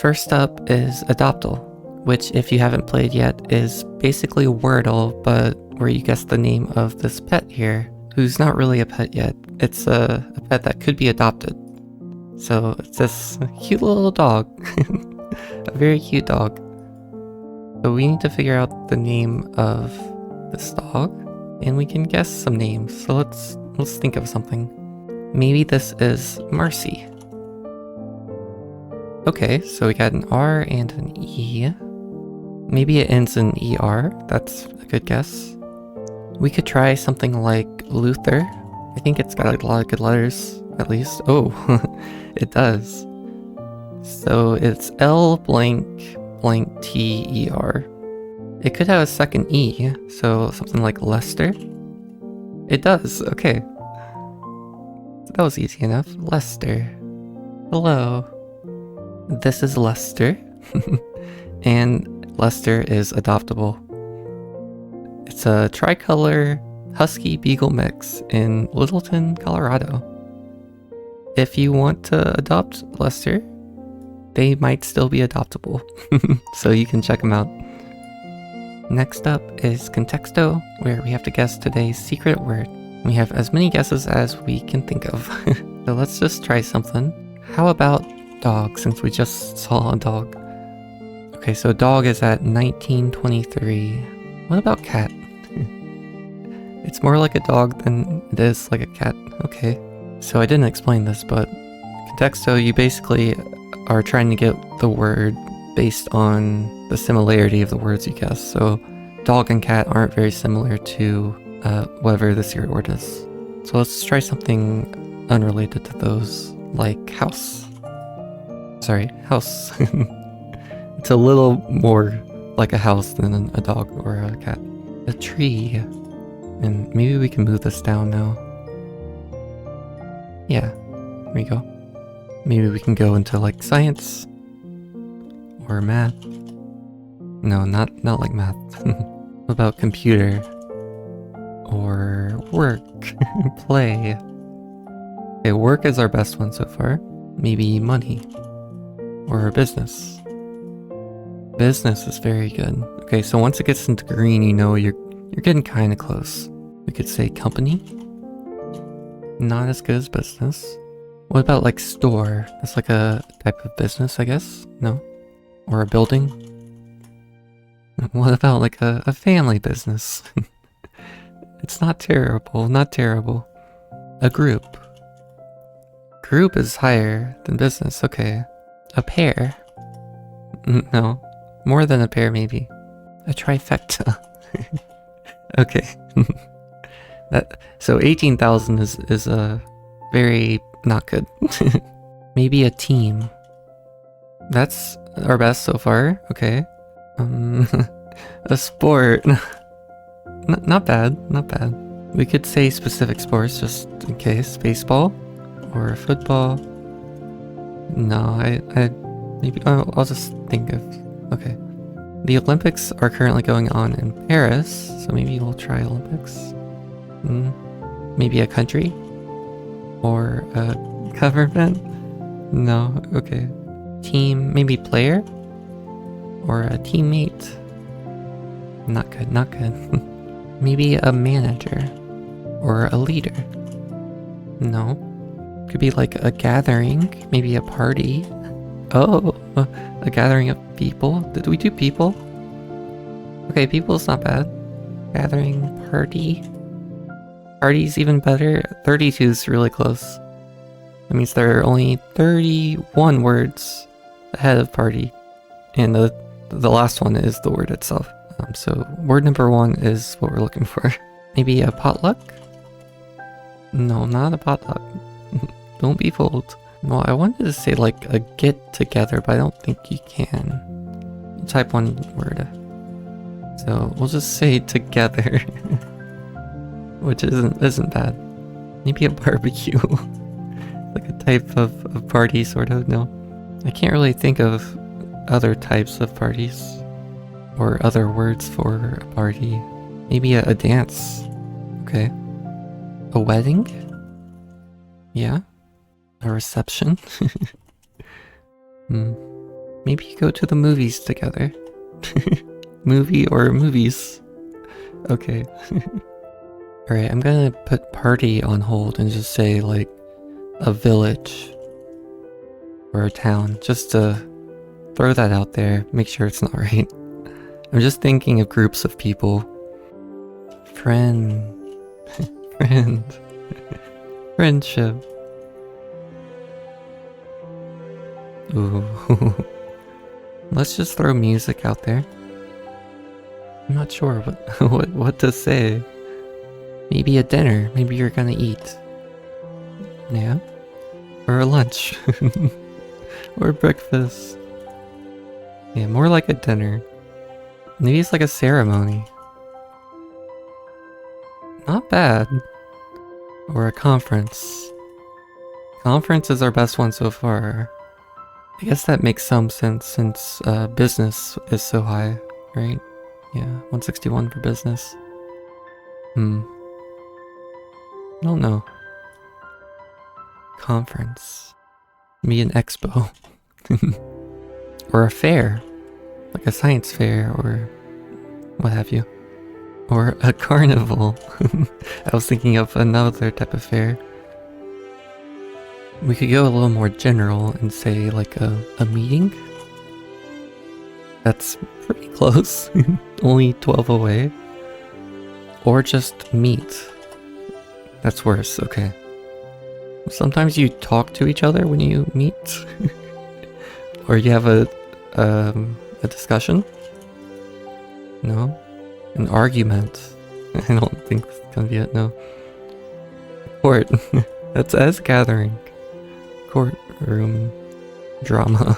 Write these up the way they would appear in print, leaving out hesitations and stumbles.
First up is Adoptal, which if you haven't played yet is basically Wordle, but where you guess the name of this pet here, who's not really a pet yet. It's a pet that could be adopted. So it's this cute little dog, a very cute dog. So we need to figure out the name of this dog, and we can guess some names. So let's think of something. Maybe this is Marcy. Okay, so we got an R and an E. Maybe it ends in ER. That's a good guess. We could try something like Luther. I think it's got a lot of good letters, at least. Oh, it does. So it's L blank blank T-E-R. It could have a second E, so something like Lester. It does, okay. That was easy enough. Lester. Hello. This is Lester. And Lester is adoptable. It's a tricolor husky beagle mix in Littleton, Colorado. If you want to adopt Lester, they might still be adoptable. So you can check them out. Next up is Contexto, where we have to guess today's secret word. We have as many guesses as we can think of. So let's just try something. How about dog, since we just saw a dog? Okay, so dog is at 1923. What about cat? It's more like a dog than it is like a cat. Okay. So I didn't explain this, but Contexto, you basically are trying to get the word based on the similarity of the words you guess. So dog and cat aren't very similar to whatever the secret word is. So let's try something unrelated to those, like house. Sorry, house. It's a little more like a house than a dog or a cat. A tree. And maybe we can move this down now. Yeah, there we go. Maybe we can go into like science or math. No, not like math. What about computer or work? Play. Okay, work is our best one so far. Maybe money or business. Business is very good. Okay, so once it gets into green, you know you're getting kind of close. We could say company. Not as good as business. What about like store? That's like a type of business, I guess? No? Or a building? What about like a family business? It's not terrible, not terrible. A group. Group is higher than business, okay. A pair. No. More than a pair, maybe. A trifecta. Okay. So 18,000 is very not good. Maybe a team. That's our best so far. Okay. A sport. Not bad. Not bad. We could say specific sports just in case. Baseball or football. No, I'll just think of. Okay. The Olympics are currently going on in Paris, so maybe we'll try Olympics. Maybe a country? Or a government? No, okay. Team, maybe player? Or a teammate? Not good, not good. Maybe a manager? Or a leader? No. Could be like a gathering, maybe a party. Oh, a gathering of people? Did we do people? Okay, people's not bad. Gathering, party. Party's even better. 32 is really close. That means there are only 31 words ahead of party. And the last one is the word itself. So word number 1 is what we're looking for. Maybe a potluck? No, not a potluck. Don't be fooled. Well, I wanted to say like a get together, but I don't think you can. Type one word. So we'll just say together. Which isn't bad. Maybe a barbecue. Like a type of party, sort of. No. I can't really think of other types of parties. Or other words for a party. Maybe a dance. Okay. A wedding? Yeah. A reception? Maybe go to the movies together. Movie or movies. Okay. Alright, I'm gonna put party on hold and just say like a village or a town, just to throw that out there, make sure it's not right. I'm just thinking of groups of people. Friend. Friend. Friendship. Ooh. Let's just throw music out there. I'm not sure what to say. Maybe a dinner. Maybe you're gonna eat. Yeah? Or a lunch. Or breakfast. Yeah, more like a dinner. Maybe it's like a ceremony. Not bad. Or a conference. Conference is our best one so far. I guess that makes some sense since business is so high, right? Yeah, 161 for business. I don't know. Conference. Maybe an expo. Or a fair. Like a science fair or what have you. Or a carnival. I was thinking of another type of fair. We could go a little more general and say like a meeting. That's pretty close. Only 12 away. Or just meet. That's worse, okay. Sometimes you talk to each other when you meet. Or you have a discussion. No? An argument. I don't think it's gonna be it, no. Court. That's as gathering. Courtroom drama.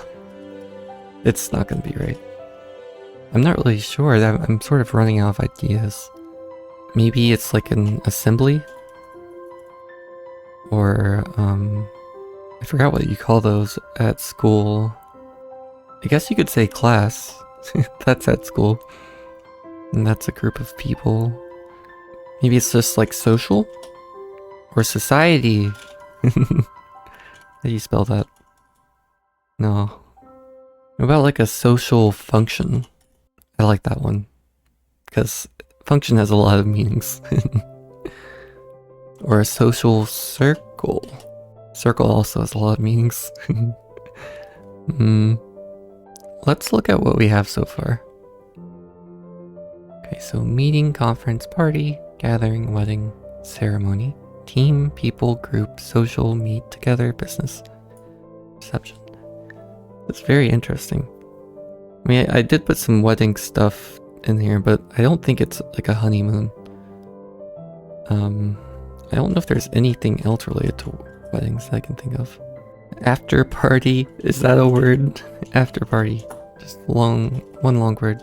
It's not gonna be right. I'm not really sure. I'm sort of running out of ideas. Maybe it's like an assembly? Or, I forgot what you call those at school. I guess you could say class. That's at school. And that's a group of people. Maybe it's just like social? Or society? How do you spell that? No. What about like a social function? I like that one. Because function has a lot of meanings. Or a social circle. Circle also has a lot of meanings. Let's look at what we have so far. Okay, so meeting, conference, party, gathering, wedding, ceremony, team, people, group, social, meet, together, business, reception. That's very interesting. I mean, I did put some wedding stuff in here, but I don't think it's like a honeymoon. I don't know if there's anything else related to weddings that I can think of. After party, is that a word? After party. Just one long word.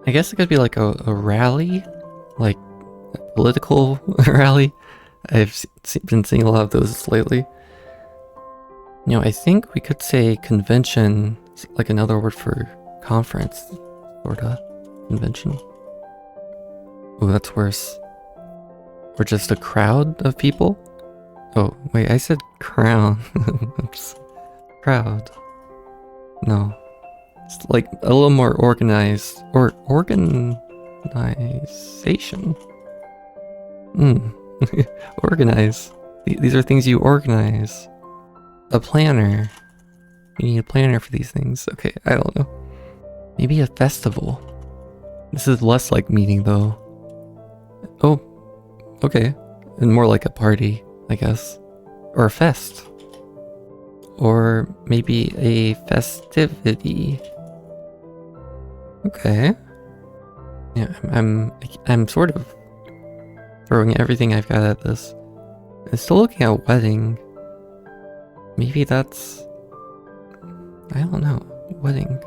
I guess it could be like a rally, like a political rally. I've been seeing a lot of those lately. You know, I think we could say convention, like another word for conference, sorta. Convention. Oh, that's worse. Or just a crowd of people? Oh, wait, I said crown. Oops. Crowd. No. It's like a little more organized. Or organization. Organize. These are things you organize. A planner. You need a planner for these things. Okay, I don't know. Maybe a festival. This is less like meeting though. Oh, okay. And more like a party, I guess. Or a fest. Or maybe a festivity. Okay. Yeah, I'm sort of throwing everything I've got at this. I'm still looking at wedding. Maybe that's... I don't know. Wedding.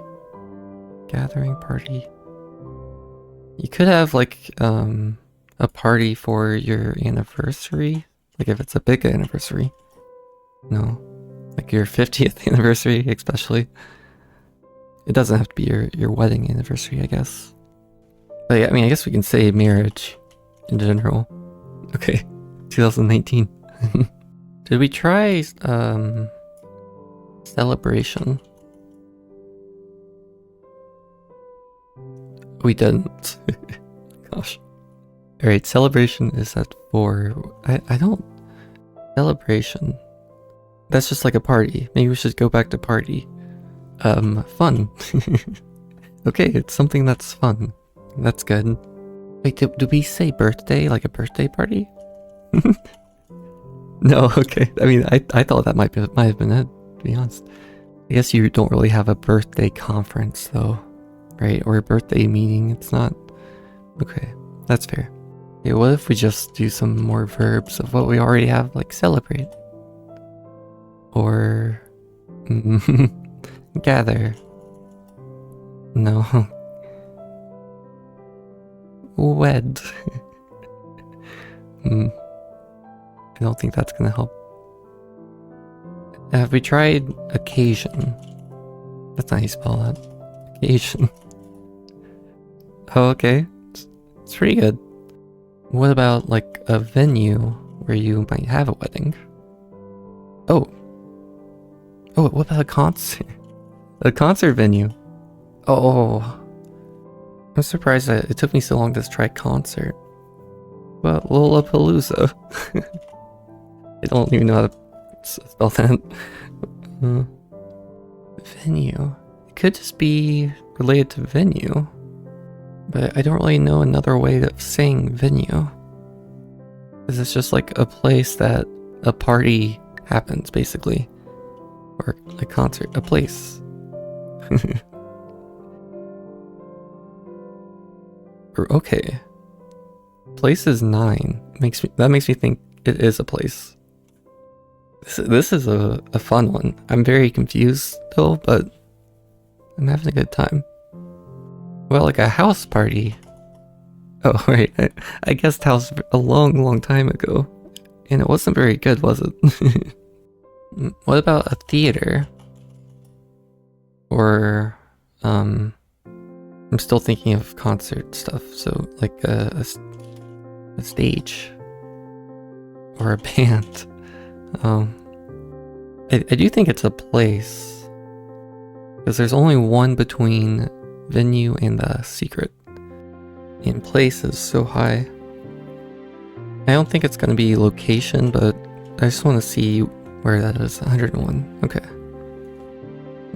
Gathering, party. You could have like a party for your anniversary. Like if it's a big anniversary. No. Like your 50th anniversary especially. It doesn't have to be your wedding anniversary, I guess. But yeah, I mean, I guess we can say marriage in general. Okay. 2019. Did we try celebration? We didn't. Gosh. Alright, celebration is at 4. I don't... Celebration. That's just like a party. Maybe we should go back to party. Fun. Okay, it's something that's fun. That's good. Wait, did we say birthday? Like a birthday party? No, okay. I mean, I thought that might have been it, to be honest. I guess you don't really have a birthday conference, though, right? Or a birthday meeting. It's not... Okay, that's fair. Okay, what if we just do some more verbs of what we already have, like celebrate? Or... gather. No. Wed. I don't think that's gonna help. Have we tried occasion? That's not how you spell that. Occasion. Oh, okay. It's pretty good. What about like a venue where you might have a wedding? Oh. Oh, what about a concert? A concert venue. Oh. I'm surprised that it took me so long to try concert. But Lollapalooza. I don't even know how to spell that. Venue. It could just be related to venue. But I don't really know another way of saying venue. Because it's just like a place that a party happens, basically. Or a concert. A place. Okay. Place is 9. That makes me think it is a place. This is a fun one. I'm very confused still, but I'm having a good time. Well, like a house party. Oh, right. I guessed house a long time ago. And it wasn't very good, was it? What about a theater? Or, I'm still thinking of concert stuff. So, like a stage. Or a band. I do think it's a place. Because there's only one between venue and the secret. And place is so high. I don't think it's going to be location, but I just want to see where that is. 101. Okay.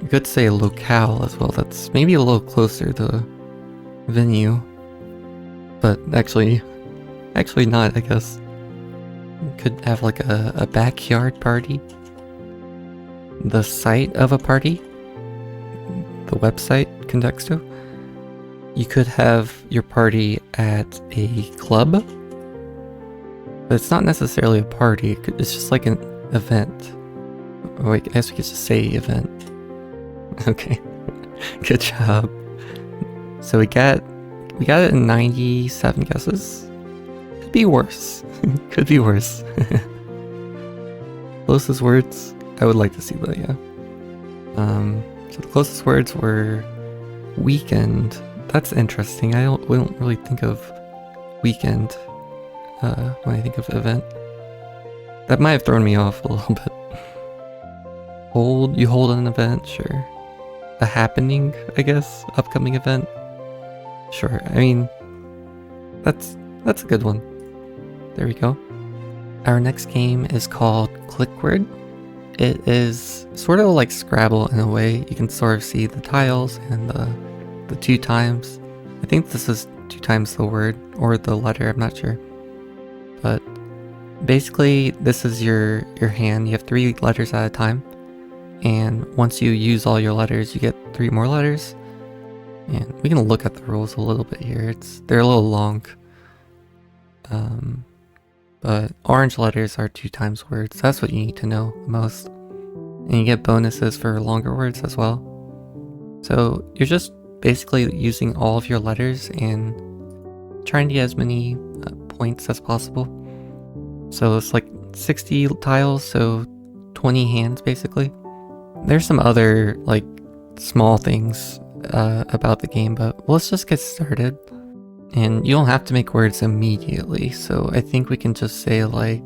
You could say locale as well. That's maybe a little closer to venue. But actually not, I guess. You could have like a backyard party. The site of a party. The website context to. You could have your party at a club. But it's not necessarily a party. It's just like an event. Oh, wait, I guess we could just say event. Okay. Good job. So we got it in 97 guesses. Could be worse. Could be worse. Closest words, I would like to see that, yeah. So the closest words were weekend. That's interesting. We don't really think of weekend when I think of event. That might have thrown me off a little bit. You hold an event, sure. A happening, I guess, upcoming event. Sure. I mean, that's a good one. There we go. Our next game is called Clickword. It is sort of like Scrabble in a way. You can sort of see the tiles and the 2 times. I think this is 2 times the word or the letter, I'm not sure. But basically this is your hand. You have 3 letters at a time. And once you use all your letters, you get 3 more letters. And we can look at the rules a little bit here. They're a little long. But orange letters are 2 times words. That's what you need to know the most. And you get bonuses for longer words as well. So you're just basically using all of your letters and trying to get as many points as possible. So it's like 60 tiles, so 20 hands basically. There's some other like small things about the game, but let's just get started. And you don't have to make words immediately, so I think we can just say like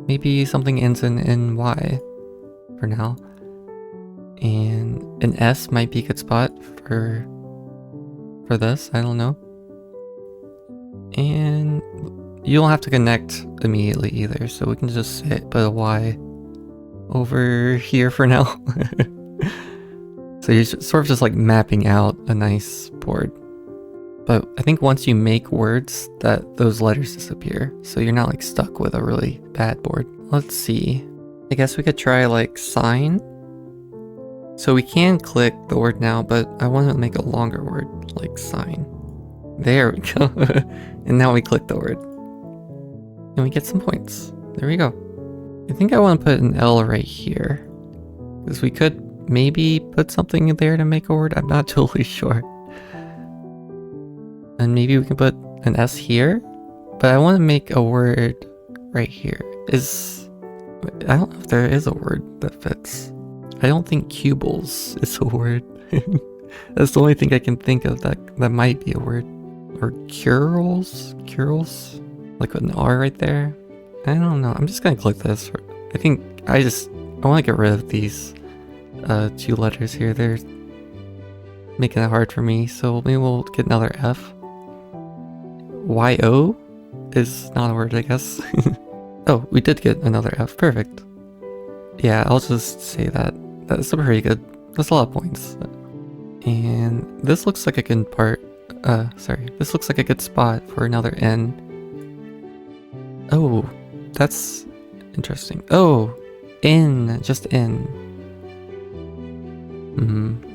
maybe something ends in NY for now. And an S might be a good spot for for this. I don't know. And you don't have to connect immediately either, so we can just put a Y over here for now. So you're sort of just like mapping out a nice board. But I think once you make words, that those letters disappear. So you're not like stuck with a really bad board. Let's see. I guess we could try like sign. So we can click the word now, but I want to make a longer word, like sign. There we go. And now we click the word. And we get some points. There we go. I think I want to put an L right here. Because we could maybe put something in there to make a word. I'm not totally sure. And maybe we can put an S here. But I want to make a word right here. I don't know if there is a word that fits. I don't think cubles is a word. That's the only thing I can think of that might be a word. Or curls? Curls? Like with an R right there? I don't know. I'm just gonna click this. I think I want to get rid of these two letters here. They're making it hard for me. So maybe we'll get another F. YO is not a word, I guess. Oh, we did get another F. Perfect. Yeah, I'll just say that. That's pretty good. That's a lot of points. And this looks like a good part. This looks like a good spot for another N. Oh, that's interesting. Oh, N, just N.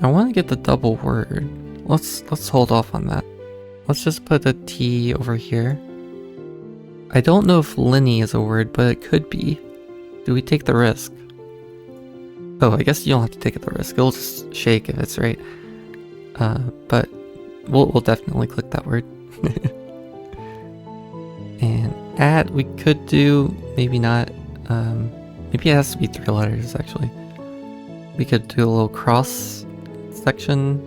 I want to get the double word. Let's hold off on that. Let's just put a T over here. I don't know if Lenny is a word, but it could be. Do we take the risk? Oh, I guess you don't have to take the risk. It'll just shake if it's right. But we'll definitely click that word. And at, we could do, maybe not. Maybe it has to be 3 letters, actually. We could do a little cross section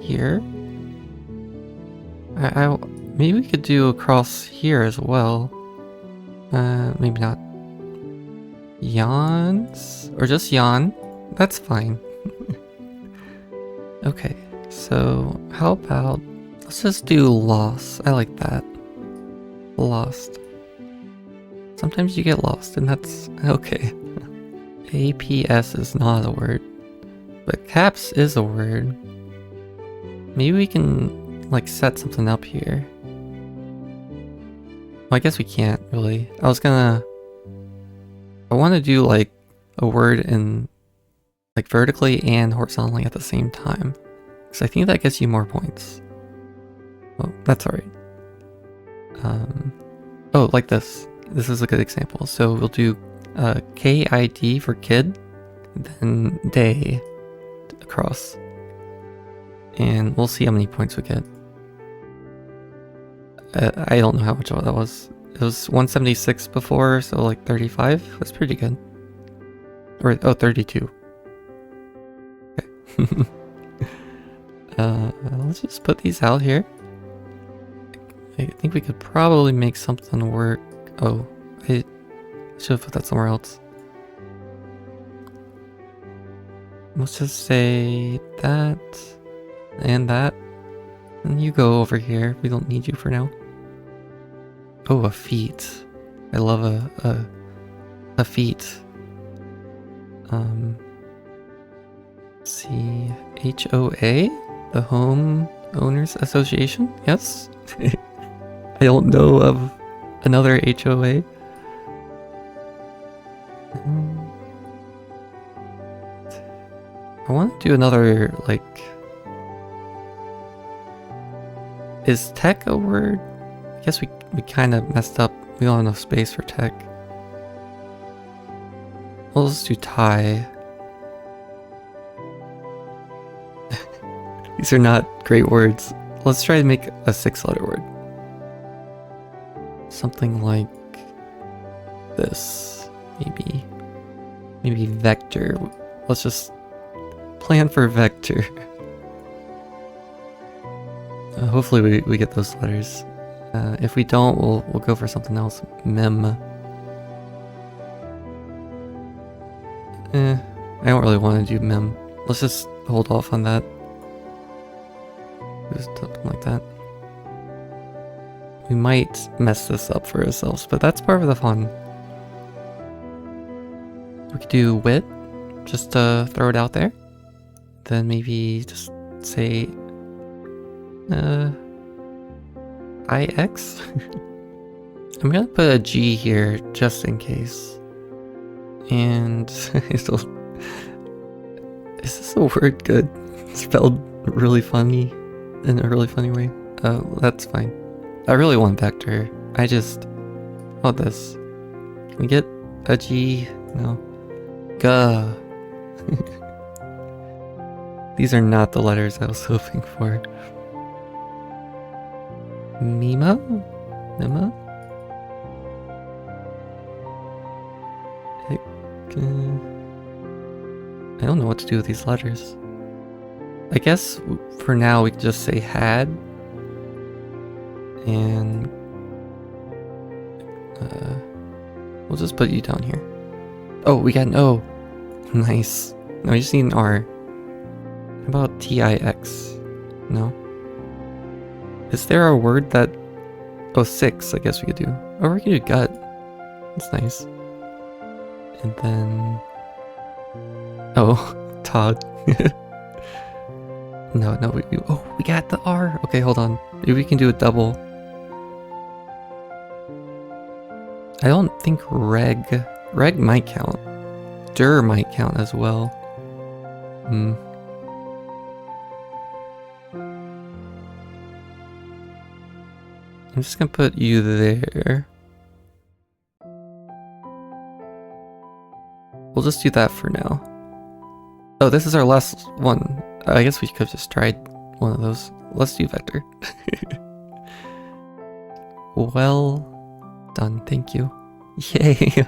here. Maybe we could do a cross here as well. Maybe not. Yawns? Or just yawn? That's fine. Okay, so how about, let's just do loss. I like that. Lost. Sometimes you get lost and that's okay. APS is not a word, but caps is a word. Maybe we can like set something up here. Well, I guess we can't really. I want to do like a word in like vertically and horizontally at the same time, because I think that gets you more points. Well, that's alright. Oh, like this. This is a good example. So we'll do KID for kid, then day across. And we'll see how many points we get. I don't know how much that was. It was 176 before, so like 35. That's pretty good. Or, oh, 32. Okay. Let's just put these out here. I think we could probably make something work. Oh, I should have put that somewhere else. Let's just say that and that. And you go over here. We don't need you for now. Oh, a feet. I love a feet. Let's see. HOA? The Home Owners Association? Yes? I don't know of another HOA. I want to do another, like... Is tech a word? I guess we kind of messed up. We don't have enough space for tech. We'll just do tie. These are not great words. Let's try to make a 6-letter word. Something like this, maybe. Maybe vector. Let's just plan for vector. Hopefully we get those letters. If we don't, we'll go for something else. Mem. I don't really want to do mem. Let's just hold off on that. Just something like that. We might mess this up for ourselves, but that's part of the fun. We could do wit, just to throw it out there. Then maybe just say IX? I'm gonna put a G here just in case. And is this a word good? Spelled really funny in a really funny way. That's fine. I really want vector. I just want this. Can we get a G? No. Gah. These are not the letters I was hoping for. Mima? Mima? I don't know what to do with these letters. I guess for now we can just say had. And we'll just put you down here. Oh, we got an O. Nice. No, we just need an R. How about TIX? No? Is there a word that... Oh, 6, I guess we could do. Or we could do gut. That's nice. And then... Oh, Todd. No, we got the R. Okay, hold on. Maybe we can do a double. I don't think reg might count. Dir might count as well. I'm just gonna put you there. We'll just do that for now. Oh, this is our last one. I guess we could have just tried one of those. Let's do vector. Well done, thank you. Yay!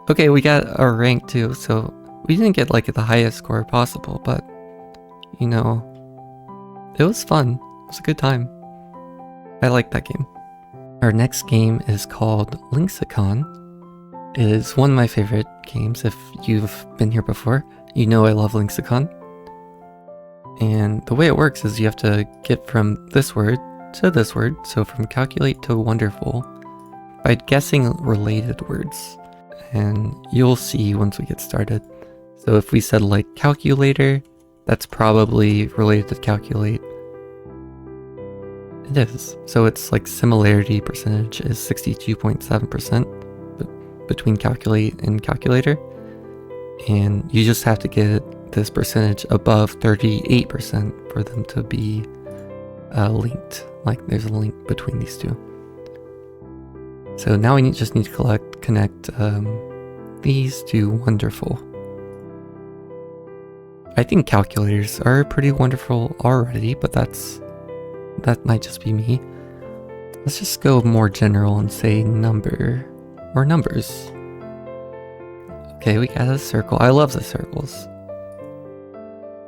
Okay, we got our rank too, so we didn't get like the highest score possible, but you know, it was fun. It was a good time. I like that game. Our next game is called Linksicon. It is one of my favorite games. If you've been here before, you know I love Linksicon. And the way it works is you have to get from this word to this word, so from calculate to wonderful, by guessing related words. And you'll see once we get started. So if we said like calculator, that's probably related to calculate. It is. So it's like similarity percentage is 62.7% between calculate and calculator. And you just have to get this percentage above 38% for them to be linked. Like there's a link between these two. So now we just need to connect these to wonderful. I think calculators are pretty wonderful already, but that might just be me. Let's just go more general and say number or numbers. Okay, we got a circle. I love the circles.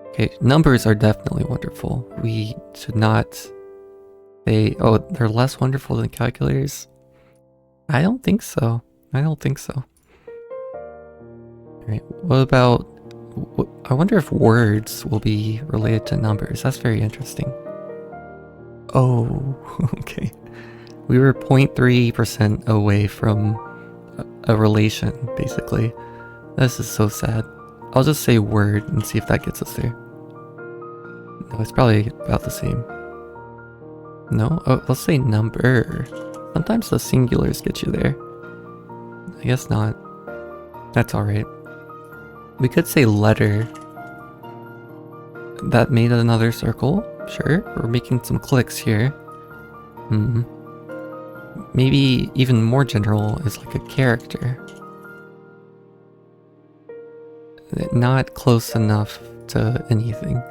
Okay, numbers are definitely wonderful. We should not say, oh, they're less wonderful than calculators. I don't think so. Alright, what about... I wonder if words will be related to numbers. That's very interesting. Oh, okay. We were 0.3% away from a relation, basically. This is so sad. I'll just say word and see if that gets us there. No, it's probably about the same. No? Oh, let's say number. Sometimes the singulars get you there. I guess not. That's alright. We could say letter. That made another circle. Sure, we're making some clicks here. Maybe even more general is like a character. Not close enough to anything.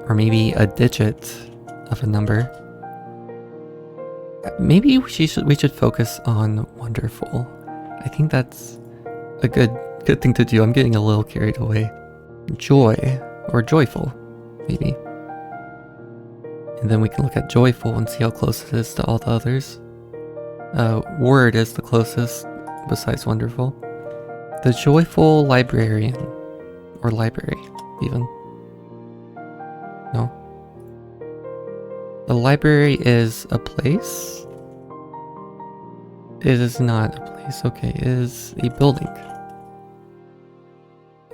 Or maybe a digit of a number. Maybe we should focus on wonderful. I think that's a good thing to do. I'm getting a little carried away. Joy, or joyful, maybe. And then we can look at joyful and see how close it is to all the others. Word is the closest, besides wonderful. The joyful librarian, or library, even. No? The library is a place? It is not a place. Okay, it is a building.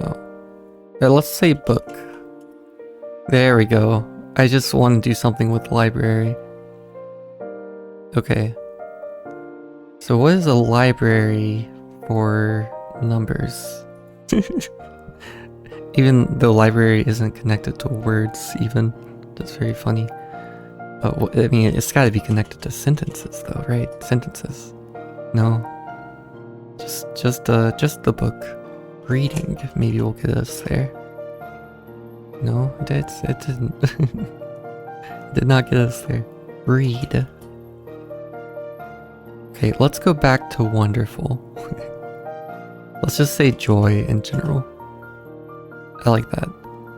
Oh. Let's say book. There we go. I just want to do something with the library. Okay. So what is a library for numbers? Even though library isn't connected to words even. That's very funny. I mean, it's gotta be connected to sentences though, right? Sentences. No. Just the book. Reading maybe will get us there. No, it didn't. It did not get us there. Read. Okay, let's go back to wonderful. Let's just say joy in general. I like that.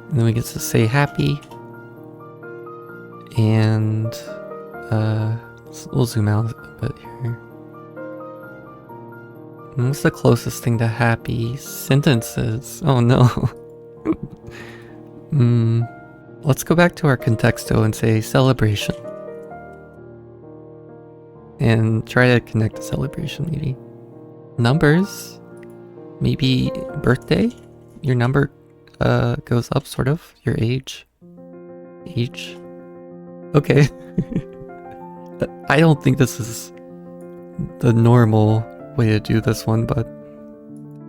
And then we get to say happy. And we'll zoom out a bit here. And what's the closest thing to happy? Sentences. Oh no. Let's go back to our contexto and say celebration. And try to connect to celebration maybe. Numbers. Maybe birthday? Your number goes up sort of. Your age. Age. Okay. I don't think this is the normal way to do this one, but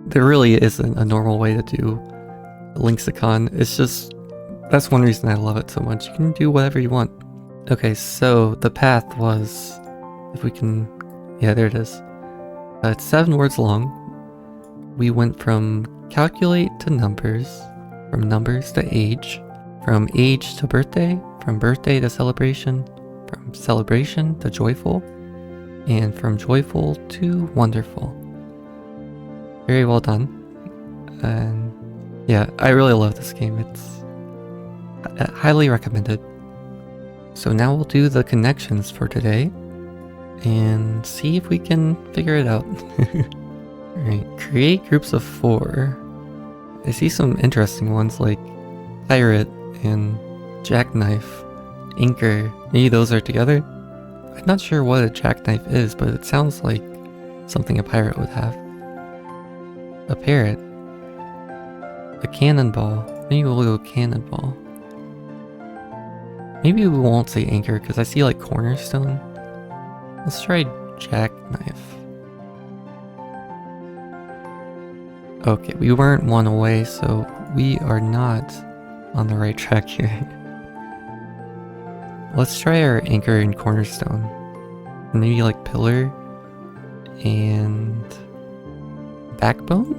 there really isn't a normal way to do Linksicon. It's just, that's one reason I love it so much. You can do whatever you want. Okay, so the path was, if we can, yeah, there it is. It's 7 words long. We went from calculate to numbers, from numbers to age, from age to birthday, from birthday to celebration, from celebration to joyful, and from joyful to wonderful. Very well done. And yeah, I really love this game. It's highly recommended. So now we'll do the connections for today and see if we can figure it out. Alright, create groups of 4. I see some interesting ones like pirate and jackknife, anchor. Maybe those are together? I'm not sure what a jackknife is, but it sounds like something a pirate would have. A parrot. A cannonball. Maybe we'll go cannonball. Maybe we won't say anchor because I see like cornerstone. Let's try jackknife. Okay, we weren't 1 away, so we are not on the right track here. Let's try our anchor and cornerstone. Maybe like pillar and backbone?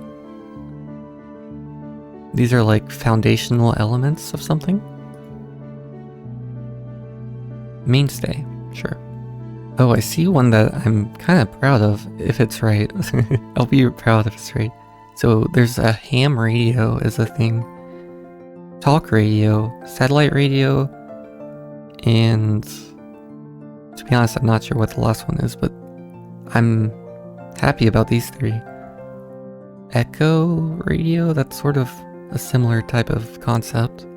These are like foundational elements of something? Mainstay, sure. Oh, I see one that I'm kind of proud of, if it's right. I'll be proud if it's right. So there's a ham radio is a thing. Talk radio, satellite radio, and to be honest, I'm not sure what the last one is, but I'm happy about these 3. Echo radio, that's sort of a similar type of concept.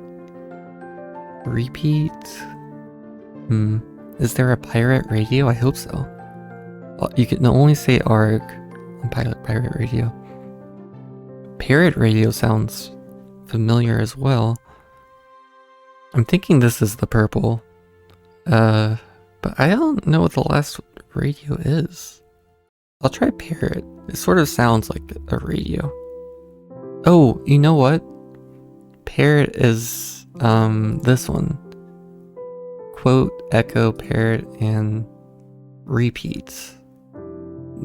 Repeat. Is there a pirate radio? I hope so. Well, you can only say ARG on pirate radio. Parrot radio sounds familiar as well. I'm thinking this is the purple. But I don't know what the last radio is. I'll try parrot. It sort of sounds like a radio. Oh, you know what? Parrot is this one. Quote, echo, parrot, and repeat.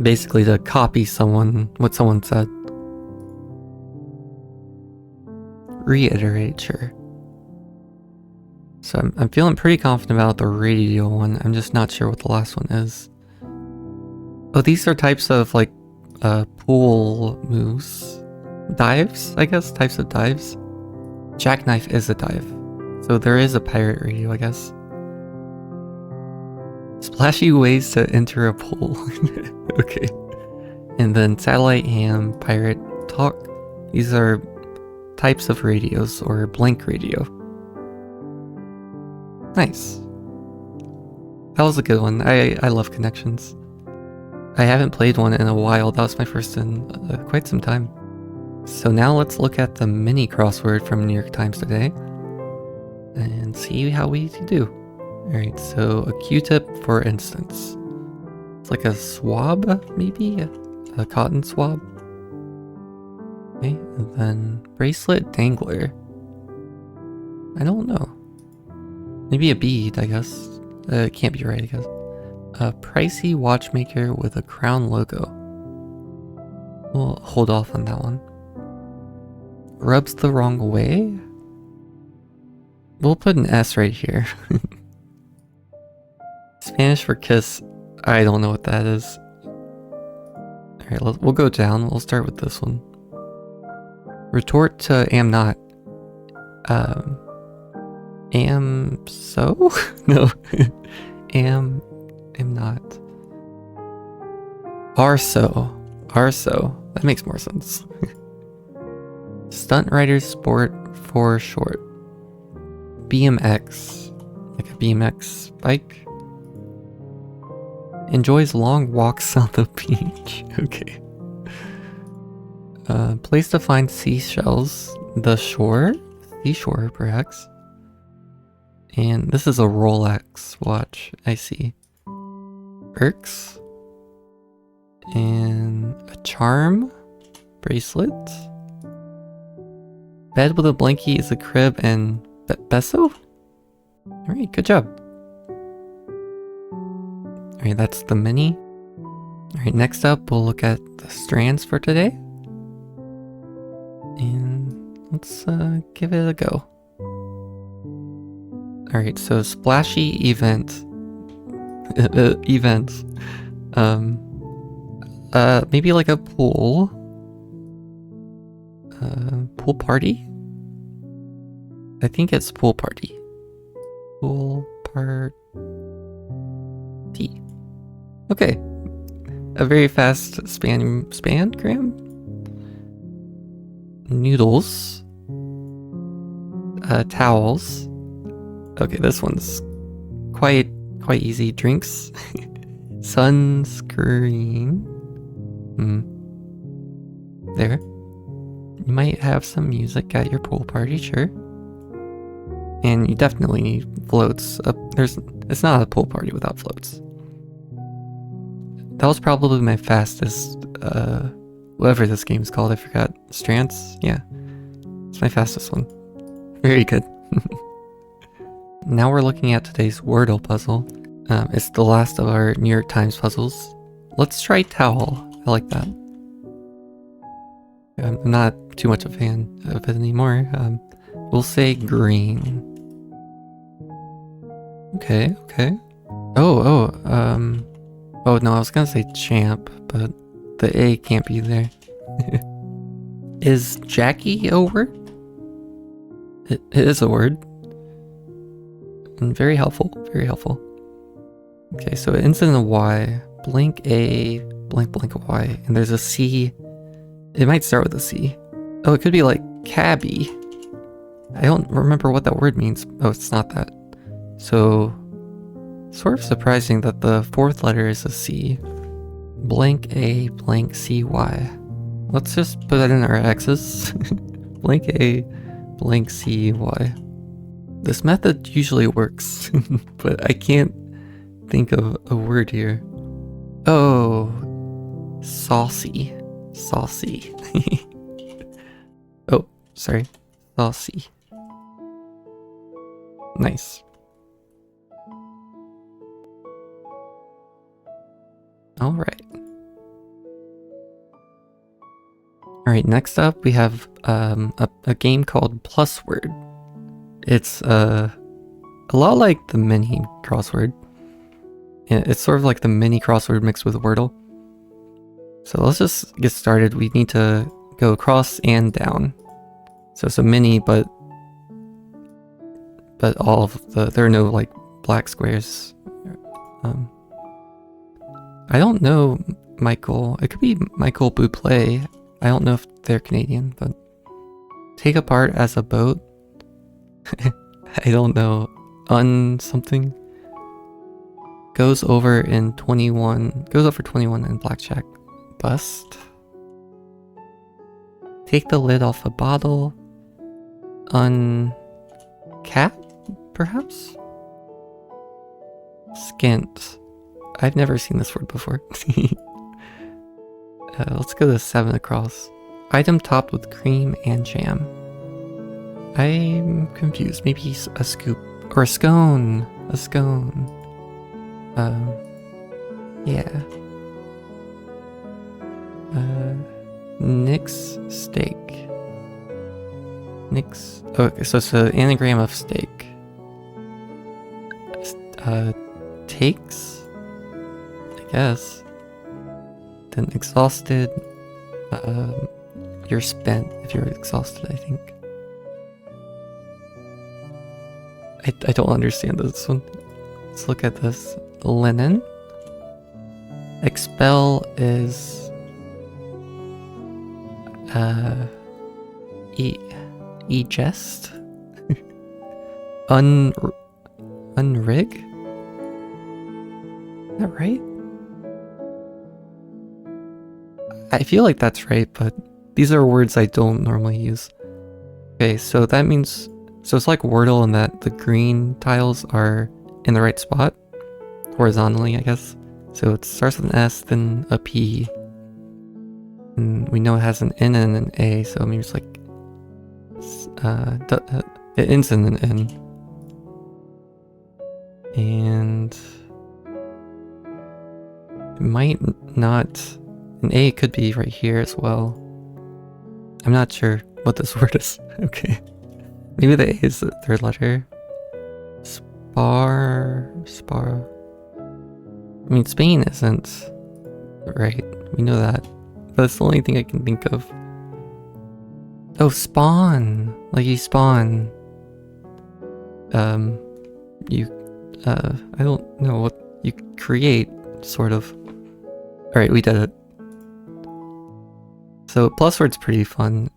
Basically to copy what someone said. Reiterate, sure. So I'm feeling pretty confident about the radio one. I'm just not sure what the last one is. Oh, these are types of like pool moves. Dives, I guess? Types of dives. Jackknife is a dive. So there is a pirate radio, I guess. Splashy ways to enter a pool. Okay. And then satellite, ham, pirate, talk. These are types of radios or blank radio. Nice. That was a good one. I love Connections. I haven't played one in a while. That was my first in quite some time. So now let's look at the mini crossword from New York Times today and see how we do. Alright, so a Q-tip, for instance. It's like a swab, maybe? A cotton swab. Okay, and then bracelet dangler. I don't know. Maybe a bead, I guess. It can't be right, I guess. A pricey watchmaker with a crown logo. We'll hold off on that one. Rubs the wrong way? We'll put an S right here. Spanish for kiss, I don't know what that is. Alright, we'll go down. We'll start with this one. Retort to am not. Am so? No. am not. Are so. That makes more sense. Stunt rider sport for short. BMX. Like a BMX bike. Enjoys long walks on the beach. Okay. Place to find seashells. The shore. Seashore, perhaps. And this is a Rolex watch. I see. Irks. And a charm. Bracelet. Bed with a blankie is a crib and beso? Alright, good job. Alright, that's the mini. Alright, next up we'll look at the strands for today. And let's give it a go. Alright, so splashy event. Events. Maybe like a pool. Pool party? I think it's pool party. Pool party. Okay. A very fast spangram? Noodles. Towels. Okay, this one's quite easy. Drinks. Sunscreen. There. You might have some music at your pool party, sure. And you definitely need floats. It's not a pool party without floats. That was probably my fastest, whatever this game's called, I forgot. Strands? Yeah. It's my fastest one. Very good. Now we're looking at today's Wordle puzzle. It's the last of our New York Times puzzles. Let's try towel. I like that. I'm not too much a fan of it anymore. We'll say green. Okay. Oh no, I was gonna say champ, but the A can't be there. Is Jackie a word? It is a word. And very helpful, very helpful. Okay, so it ends in a Y. Blank A, blank Y, and there's a C. It might start with a C. Oh, it could be like cabbie. I don't remember what that word means. Oh, it's not that. So, sort of surprising that the fourth letter is a C. Blank A, blank CY. Let's just put that in our X's. Blank A, blank CY. This method usually works, but I can't think of a word here. Oh, saucy. Saucy. Oh, sorry. Saucy. Nice. Alright. Alright, next up we have a game called Plus Word. It's a lot like the mini crossword. It's sort of like the mini crossword mixed with Wordle. So let's just get started. We need to go across and down. So it's a mini, but all of there are no like black squares. I don't know Michael. It could be Michael Bublé. I don't know if they're Canadian, but take apart as a boat. I don't know. Something. Goes over in 21. Goes over 21 in blackjack. Bust. Take the lid off a bottle. Uncap, perhaps? Skint. I've never seen this word before. Let's go to 7 across. Item topped with cream and jam. I'm confused. Maybe a scoop. Or a scone. A scone. Yeah. Nick's steak. Nick's... Oh, okay, so it's an anagram of steak. Takes? I guess. Then exhausted. You're spent if you're exhausted, I think. I don't understand this one. Let's look at this. Linen. Expel is... Egest? Unrig? Is that right? I feel like that's right, but these are words I don't normally use. Okay, so that means... So it's like Wordle in that the green tiles are in the right spot. Horizontally, I guess. So it starts with an S, then a P. And we know it has an N and an A, so it means like... it ends in an N. And... it might not... An A could be right here as well. I'm not sure what this word is. Okay. Maybe the A is the third letter. Spar... I mean, Spain isn't right. We know that. That's the only thing I can think of. Oh, spawn! Like you spawn. I don't know what you create, sort of. Alright, we did it. So, plus word's pretty fun.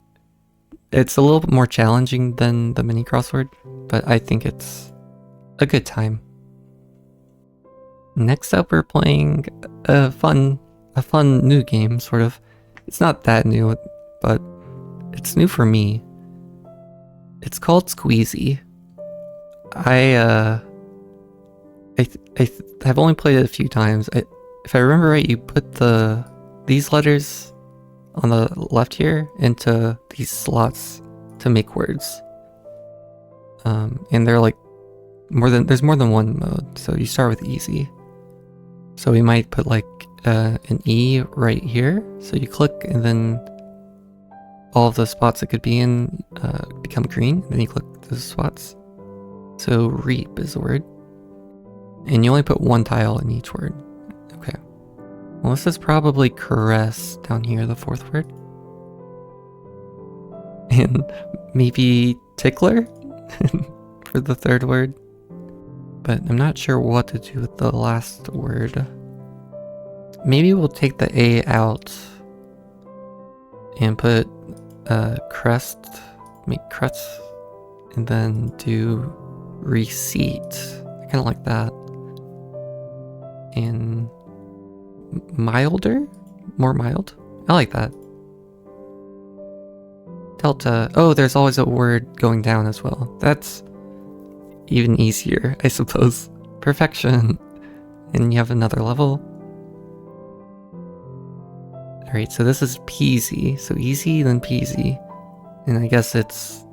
It's a little bit more challenging than the mini crossword, but I think it's a good time. Next up, we're playing a fun new game, sort of. It's not that new, but it's new for me. It's called Squeezy. I've only played it a few times. If I remember right, you put these letters on the left here into these slots to make words. And they're like there's more than one mode, so you start with easy. So we might put like an E right here. So you click and then all of the spots it could be in become green. And then you click those spots. So reap is the word. And you only put one tile in each word. Okay. Well, this is probably caress down here, the fourth word. And maybe tickler for the third word. But I'm not sure what to do with the last word. Maybe we'll take the A out and put crest, make crest, and then do receipt. I kind of like that. And milder? More mild? I like that. Delta. Oh, there's always a word going down as well. That's even easier, I suppose. Perfection. And you have another level. Alright, so this is peasy. So easy, then peasy. And I guess it's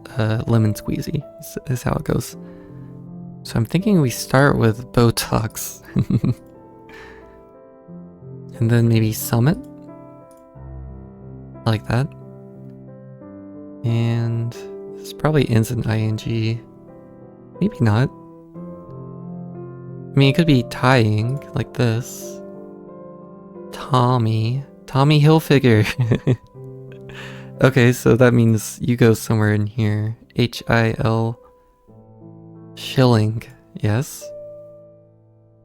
lemon squeezy is how it goes. So I'm thinking we start with Botox. And then maybe summit. I like that. And this probably ends in ing. Maybe not. I mean, it could be tying, like this. Tommy Hilfiger. Okay, so that means you go somewhere in here. HIL. Shilling, yes.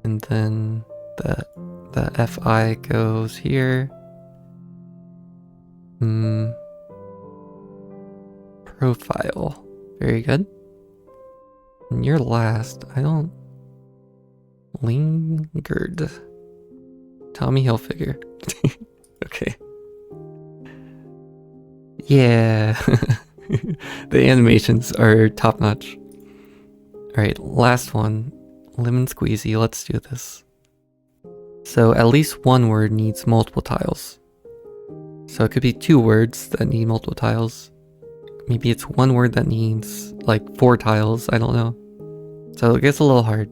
And then the FI goes here. Profile. Very good. And you're last. I don't Lingered. Tommy Hilfiger. Okay. Yeah. The animations are top notch. Alright, last one. Lemon squeezy. Let's do this. So at least one word needs multiple tiles. So it could be 2 words that need multiple tiles. Maybe it's 1 word that needs like 4 tiles. I don't know. So it gets a little hard.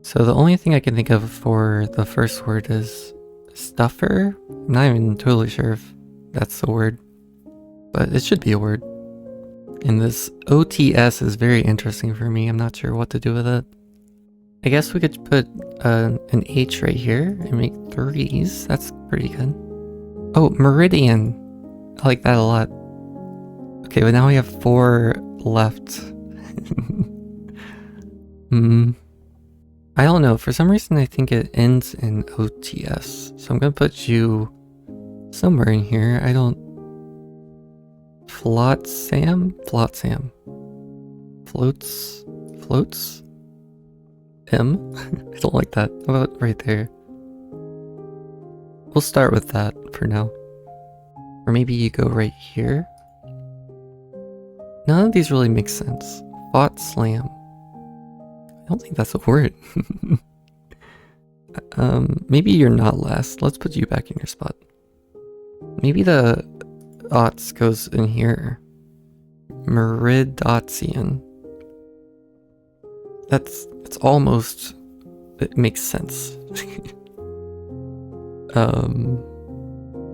So the only thing I can think of for the first word is stuffer. I'm not even totally sure if that's the word, but it should be a word. And this OTS is very interesting for me. I'm not sure what to do with it. I guess we could put an H right here and make 3s. That's pretty good. Oh, meridian. I like that a lot. Okay, but now we have 4 left. I don't know. For some reason, I think it ends in OTS. So I'm going to put you somewhere in here. I don't... Flotsam? Flotsam. Floats? M? I don't like that. How about right there? We'll start with that for now. Or maybe you go right here. None of these really make sense. Fought slam. I don't think that's a word. Maybe you're not last. Let's put you back in your spot. Maybe the aughts goes in here. Meridotzian. It's almost... It makes sense.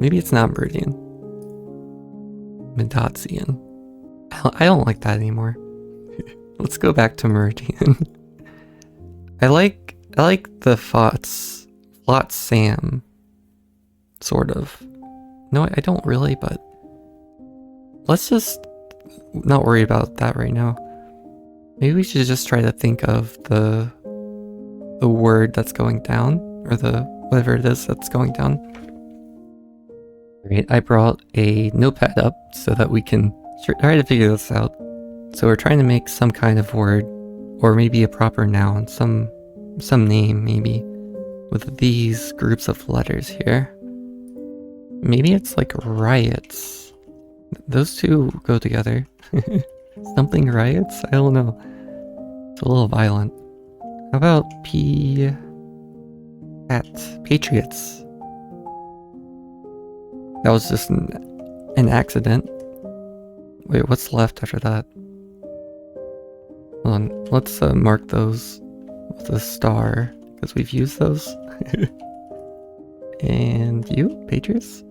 Maybe it's not meridian. Medotzian. I don't like that anymore. Let's go back to meridian. I like the Flotsam, sort of. No, I don't really, but let's just not worry about that right now. Maybe we should just try to think of the word that's going down, or the whatever it is that's going down. Right, I brought a notepad up so that we can try to figure this out. So we're trying to make some kind of word, or maybe a proper noun, some name maybe, with these groups of letters here. Maybe it's like riots. Those two go together. Something riots? I don't know. It's a little violent. How about Patriots? That was just an accident. Wait, what's left after that? Hold on, let's mark those with a star, because we've used those. And you, Patriots?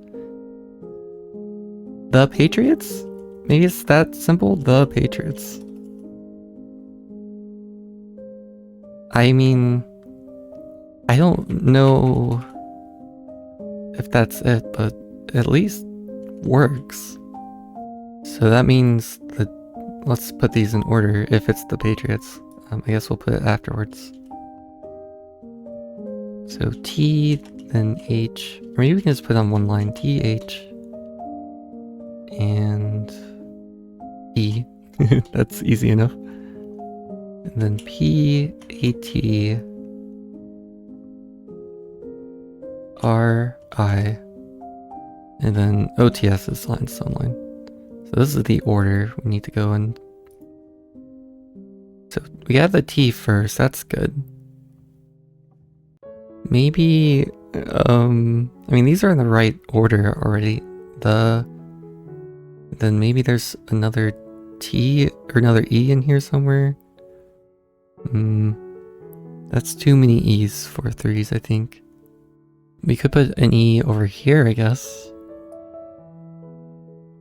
The Patriots? Maybe it's that simple? The Patriots. I mean, I don't know if that's it, but at least works. So that means that, let's put these in order if it's the Patriots. I guess we'll put it afterwards. So T, then H, or maybe we can just put on one line, T, H, and E. That's easy enough. And then P, A, T, R, I, and then OTS is limestone line. So this is the order we need to go in. So we have the T first, that's good. Maybe, I mean, these are in the right order already. Then maybe there's another T or another E in here somewhere. That's too many E's for 3s, I think. We could put an E over here, I guess.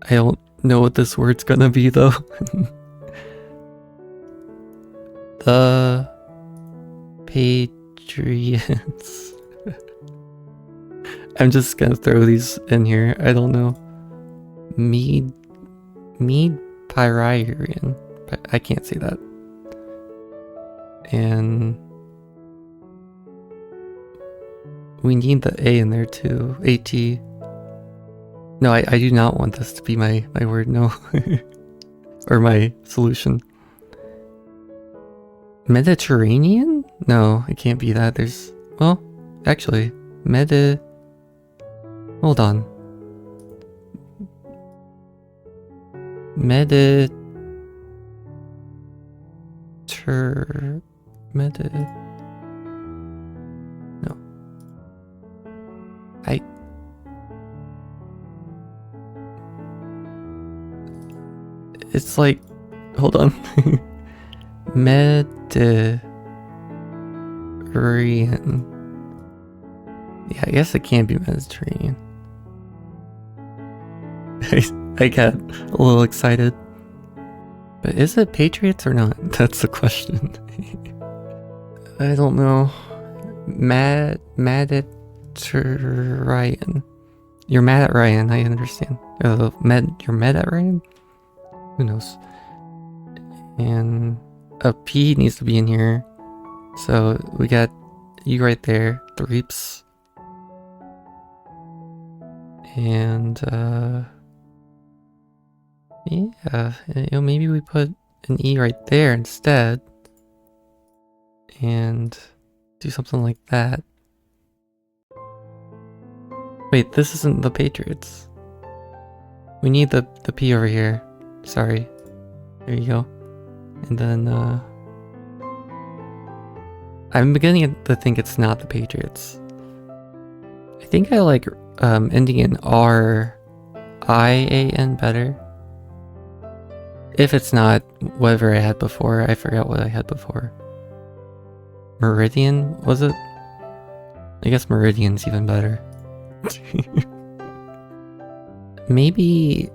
I don't know what this word's gonna be though. The Patriots. I'm just gonna throw these in here. I don't know. Mead Pyrian. I can't say that. And we need the A in there too. AT. No, I do not want this to be my word, no. Or my solution. Mediterranean? No, it can't be that. There's... Well, actually, Meta... Hold on. Meta... Meta... No. It's like... Hold on. Mediterranean. Yeah, I guess it can't be Mediterranean. I got a little excited. But is it Patriots or not? That's the question. I don't know. Mad at Ryan. You're mad at Ryan, I understand. You're mad at Ryan? Who knows? And a P needs to be in here. So we got you right there, Threeps. And yeah, maybe we put an E right there instead. And do something like that. Wait, this isn't the Patriots. We need the P over here. Sorry. There you go. And then, I'm beginning to think it's not the Patriots. I think I like ending in R-I-A-N better. If it's not whatever I had before, I forgot what I had before. Meridian, was it? I guess Meridian's even better. Maybe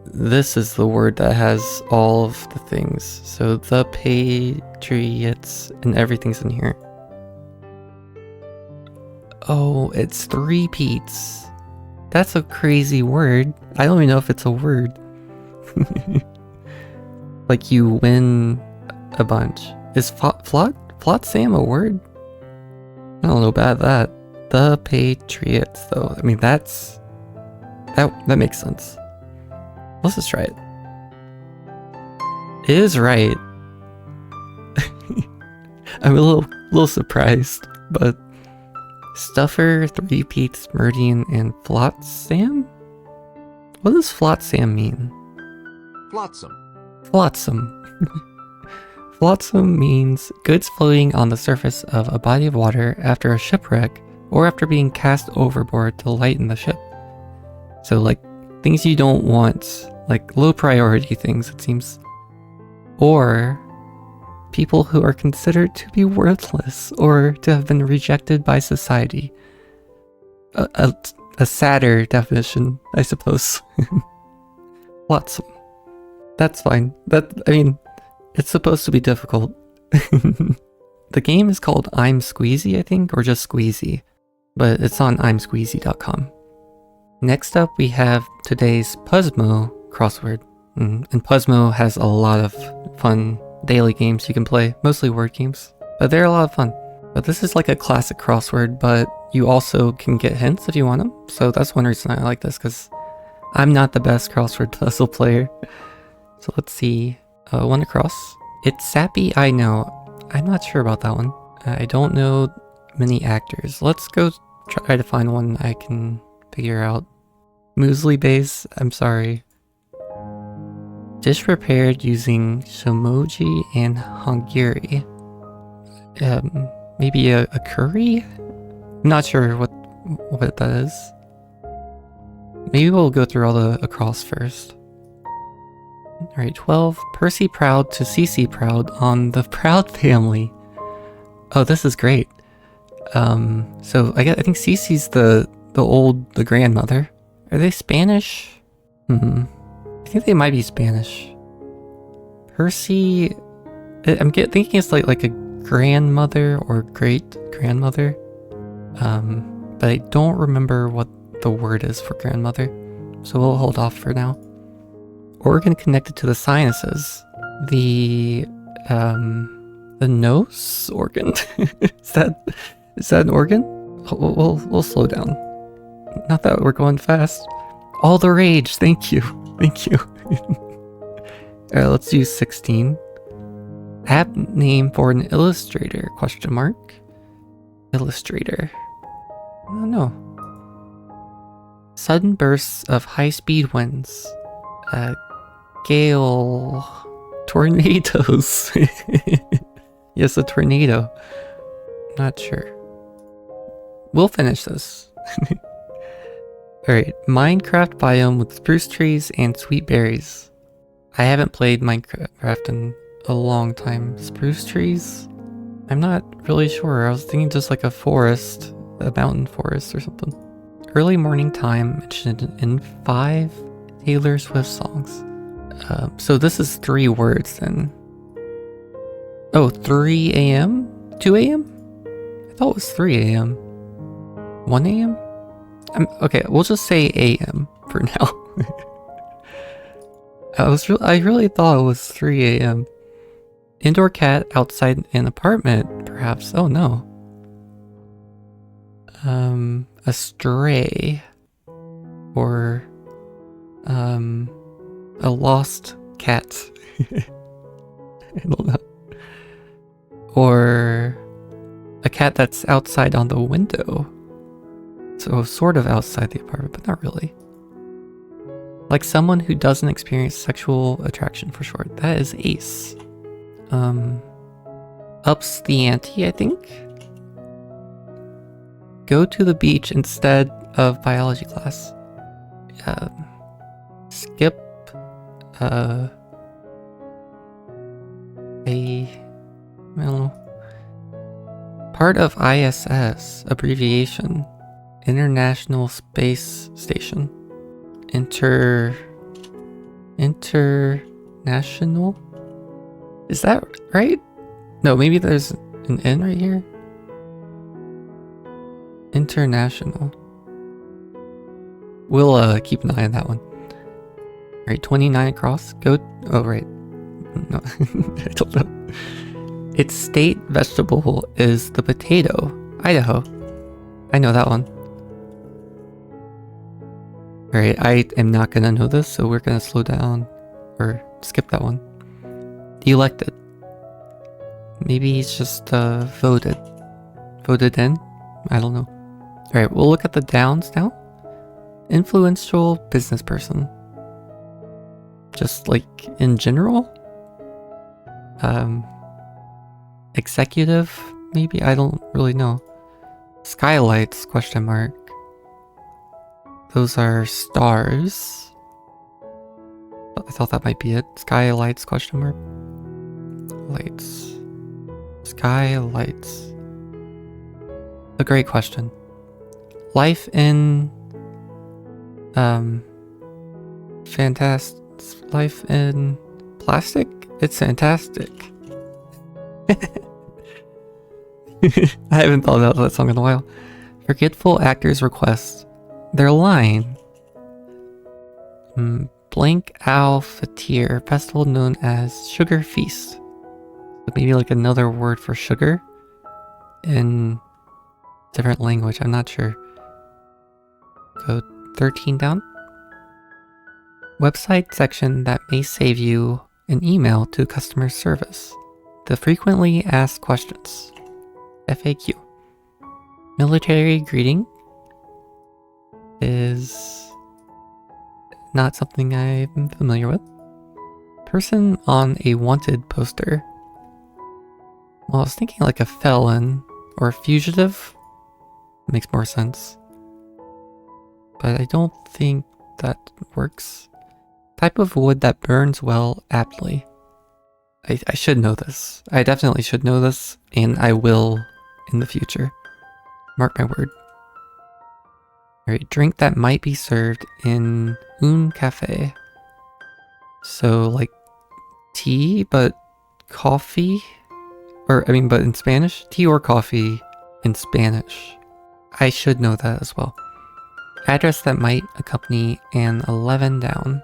this is the word that has all of the things. So the Patriots and everything's in here. Oh, it's three Pete's. That's a crazy word. I don't even know if it's a word. Like you win a bunch. Is Flotsam a word? I don't know about that. The Patriots, though. I mean, that makes sense. Let's just try it. It is right. I'm a little surprised, but Stuffer, Three Pete's, Meridian, and Flotsam? What does Flotsam mean? Flotsam. Flotsam. Flotsam means goods floating on the surface of a body of water after a shipwreck or after being cast overboard to lighten the ship. So like things you don't want, like low priority things it seems. Or people who are considered to be worthless or to have been rejected by society. A sadder definition, I suppose. Flotsam. That's fine. It's supposed to be difficult. The game is called I'm Squeezy, I think, or just Squeezy, but it's on imsqueezy.com. Next up, we have today's Puzzmo crossword. And Puzzmo has a lot of fun daily games you can play, mostly word games, but they're a lot of fun. But this is like a classic crossword, but you also can get hints if you want them. So that's one reason I like this, because I'm not the best crossword puzzle player. So let's see. One across. It's Sappy, I know. I'm not sure about that one. I don't know many actors. Let's go try to find one I can figure out. Muesli base, I'm sorry. Dish prepared using shomoji and hongiri. Maybe a curry? I'm not sure what that is. Maybe we'll go through all the across first. Alright, 12. Percy Proud to Cece Proud on the Proud family. Oh, this is great. So I think Cece's the grandmother. Are they Spanish? I think they might be Spanish. Percy, I'm thinking it's like a grandmother or great grandmother. But I don't remember what the word is for grandmother, so we'll hold off for now. Organ connected to the sinuses. The nose organ. is that an organ? We'll slow down. Not that we're going fast. All the rage. Thank you. Alright, let's use 16. App name for an illustrator, question mark. Illustrator. I don't know. Sudden bursts of high-speed winds. Gale. Tornadoes. Yes, a tornado. Not sure. We'll finish this. Alright, Minecraft biome with spruce trees and sweet berries. I haven't played Minecraft in a long time. Spruce trees? I'm not really sure. I was thinking just like a forest, a mountain forest or something. Early morning time mentioned in 5 Taylor Swift songs. So this is 3 words then. Oh, 3 a.m.? 2 a.m.? I thought it was 3 a.m. 1 a.m.? Okay, we'll just say a.m. for now. I really thought it was 3 a.m. Indoor cat outside an apartment, perhaps. Oh no. A stray. Or, a lost cat. I don't know. Or a cat that's outside on the window. So sort of outside the apartment, but not really. Like someone who doesn't experience sexual attraction for short. That is ace. Ups the ante, I think. Go to the beach instead of biology class. Skip I don't know. Part of ISS, abbreviation. International Space Station. International? Is that right? No, maybe there's an N right here. International. We'll keep an eye on that one. Alright, 29 across. Go. Oh, right. No, I don't know. Its state vegetable is the potato. Idaho. I know that one. Alright, I am not gonna know this, so we're gonna slow down. Or skip that one. Elected. Maybe he's just voted. Voted in? I don't know. Alright, we'll look at the downs now. Influential business person. Just like in general? Executive, maybe? I don't really know. Skylights, question mark. Those are stars. I thought that might be it. Skylights, question mark. Lights. Skylights. A great question. Life in... Life in plastic? It's fantastic. I haven't thought about that song in a while. Forgetful actors request. Their line. Blank Owl Fatir, festival known as Sugar Feast. So maybe like another word for sugar in different language. I'm not sure. Go 13 down. Website section that may save you an email to customer service. The frequently asked questions. FAQ. Military greeting is not something I'm familiar with. Person on a wanted poster. Well, I was thinking like a felon or a fugitive. Makes more sense. But I don't think that works. Type of wood that burns well aptly. I should know this. I definitely should know this, and I will in the future. Mark my word. Alright, drink that might be served in un café. So, like, tea, but coffee? But in Spanish? Tea or coffee in Spanish. I should know that as well. Address that might accompany an 11 down.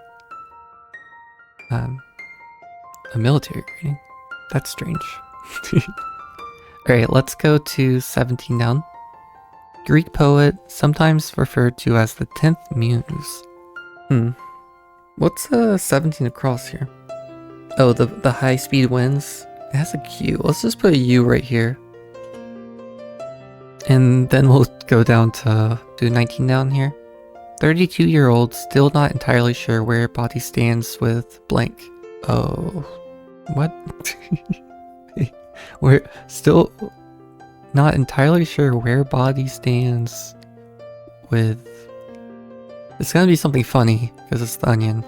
A military greeting. That's strange. Alright, let's go to 17 down. Greek poet, sometimes referred to as the 10th muse. What's 17 across here? Oh, the high speed winds. It has a Q. Let's just put a U right here. And then we'll go down to do 19 down here. 32-year-old still not entirely sure where body stands with blank. Oh, what? We're still not entirely sure where body stands with... It's gonna be something funny because it's the Onion.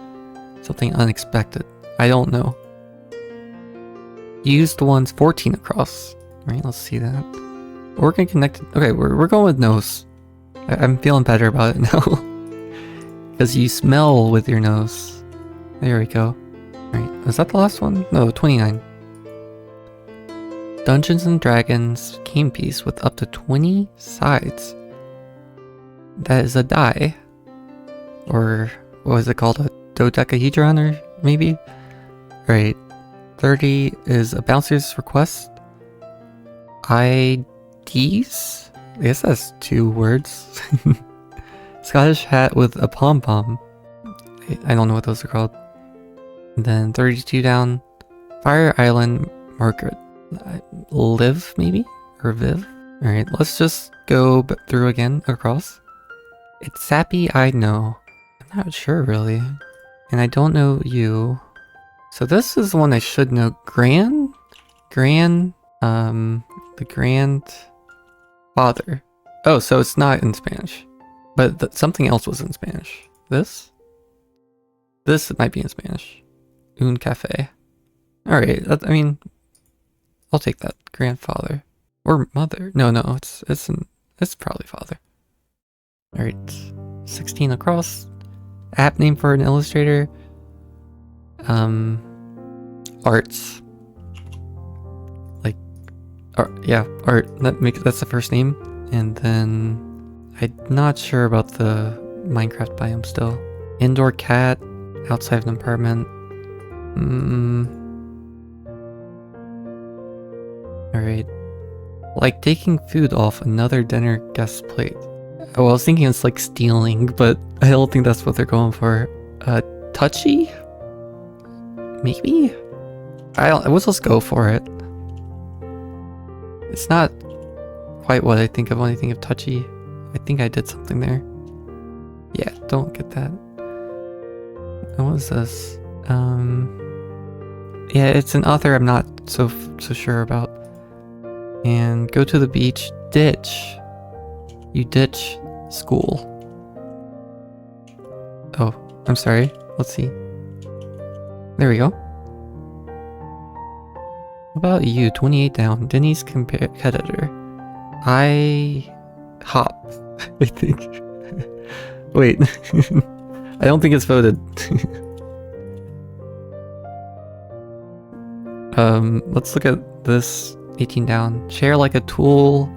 Something unexpected. I don't know. Used ones 14 across. Right, let's see that. Organ connected. Okay, we're going with nose. I'm feeling better about it now. Because you smell with your nose. There we go. Right, is that the last one? No, 29. Dungeons and Dragons game piece with up to 20 sides. That is a die. Or what was it called? A dodecahedron or maybe? Right. 30 is a bouncer's request. IDs? I guess that's 2 words. Scottish hat with a pom-pom. I don't know what those are called. And then 32 down. Fire Island Margaret. Liv, maybe? Or Viv? Alright, let's just go through again, across. It's Sappy, I know. I'm not sure, really. And I don't know you. So this is the one I should know. The grandfather. Oh, so it's not in Spanish. But something else was in Spanish. This? This might be in Spanish. Un café. Alright, I mean... I'll take that. Grandfather. Or mother. No, it's probably father. Alright. 16 across. App name for an illustrator. Arts. Like, art, yeah, art. That's the first name. And then I'm not sure about the Minecraft biome still. Indoor cat, outside of an apartment. Alright. Like taking food off another dinner guest's plate. Oh, I was thinking it's like stealing, but I don't think that's what they're going for. Touchy? Maybe? Let's just go for it. It's not quite what I think of when I think of touchy. I think I did something there. Yeah, don't get that. What was this? Yeah, it's an author I'm not so sure about. And go to the beach. Ditch. You ditch school. Oh, I'm sorry. Let's see. There we go. What about you? 28 down. Denny's competitor. I hop. I think. Wait. I don't think it's voted. Let's look at this 18 down. Share like a tool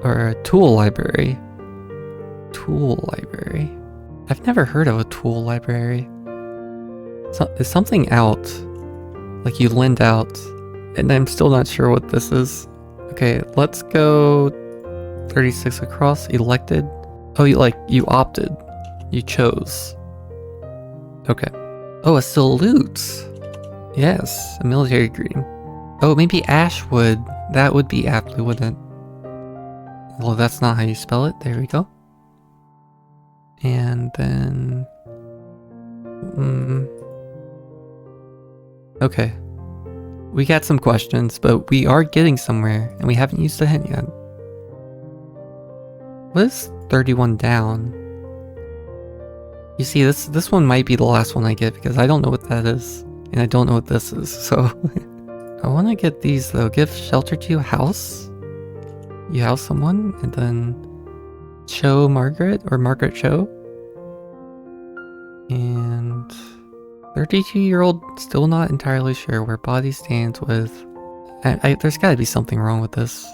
or a tool library. Tool library. I've never heard of a tool library. Is something out? Like you lend out, and I'm still not sure what this is. Okay, let's go 36 across. Elected. Oh, you opted. You chose. Okay. Oh, a salute. Yes, a military greeting. Oh, maybe Ashwood. That would be aptly, wouldn't it? Well, that's not how you spell it. There we go. And then... Okay. We got some questions, but we are getting somewhere, and we haven't used the hint yet. What is 31 down? You see, this one might be the last one I get, because I don't know what that is, and I don't know what this is, so... I want to get these, though. Give shelter to a house. You house someone, and then... Cho Margaret, or Margaret Cho. And... 32-year-old still not entirely sure where body stands with... there's gotta be something wrong with this.